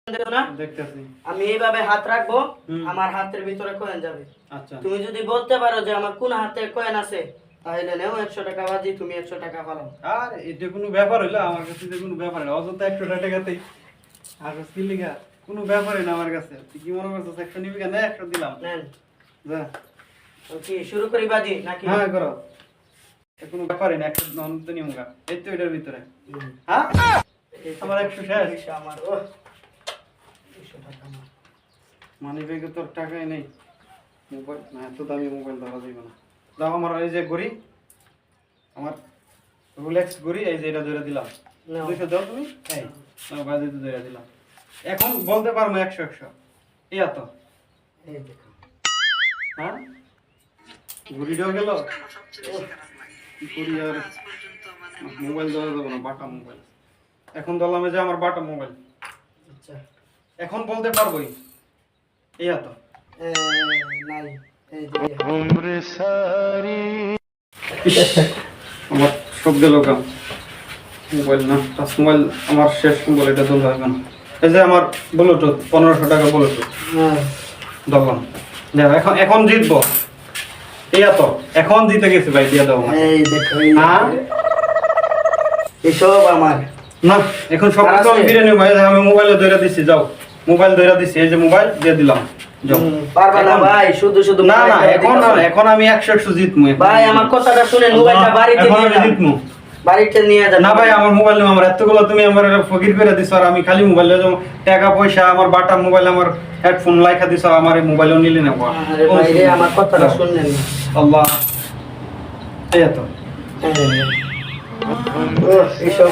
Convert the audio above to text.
আমি এইভাবে হাত রাখবো, আমার হাতের ভিতরে কয়েন যাবে। আচ্ছা, তুমি যদি বলতে পারো যে আমার কোন হাতে কয়েন আছে, তাহলে নেও 100 টাকা বাজি, তুমি 100 টাকা পালাও। আর এটা কোনো ব্যাপার হইলো? আমার কাছে তো কোনো ব্যাপার না, অযথা 100 টাকাতেই আর কি লিখা কোনো ব্যাপারই না আমার কাছে। তুই কি মনে করছিস 100 নিবি কেন? 100 দিলাম। নেন, যা। ওকে, শুরু করি বাজি নাকি? হ্যাঁ করো, এটা কোনো ব্যাপারই না। 100 নন্ত নিমুগা এই তো এটার ভিতরে। হ্যাঁ আমার 100 শেষ। আমার 100 টাকা আমার মানি ব্যাগে তোর টাকাই নেই। মোবাইল না, এত দামি মোবাইল ধরা যাবে না। দাও আমার এই যে ঘড়ি, আমার রোলেক্স ঘড়ি, এই যে এটা ধরে দিলাম। 200 দাও তুমি। এই নাও বাজি তো ধরে দিলাম। এখন বলতে পারবো 100 100 এই এত। এই দেখো, হ্যাঁ ঘড়িটাও গেল। কি করি আর, মোবাইল ধরা যাবে না, বাটা মোবাইল। এখন ধরলাম যে আমার বাটা মোবাইল। আচ্ছা, এখন বলতে পারবোই এই এত। নাই, এই যে আমার সব গেল কাম। মোবাইল না, টাচ মোবাইল আমার শেষ। মোবাইল এটা ধরতে হবে না। এই যে আমার ব্লুটুথ 1500 টাকা ব্লুটুথ ধরলাম। এখন এখন জিতবো এই এত। এখন জিতে গেছি ভাই, দিয়ে দাও। এই দেখো, এসব আমার না, এখন সব কিছু আমি ফিরে নিব ভাই। আমি মোবাইলে ধরে দিছি, যাও মোবাইল ধরে দিছি, এই যে মোবাইল দিয়ে দিলাম। যাও। পারবা না ভাই, শুধু শুধু না না, এখন না, এখন আমি 100 100 জিতমু। ভাই আমার কথাটা শুনেন, মোবাইলটা বাড়িতে এখন নিয়ে আমি যান, জিতমু। বাড়িতে নিয়ে যান। না ভাই, আমার মোবাইল নেই। আমার এতগুলো তুমি আমার ফকির করে দিছো, আর আমি খালি মোবাইল টাকা পয়সা, আমার বাটা মোবাইল, আমার হেডফোন লাইখা দিছো, আমার এই মোবাইলও নিলে না। আরে ভাই রে, আমার কথাটা শুনেন। আল্লাহ এই এত। এইসব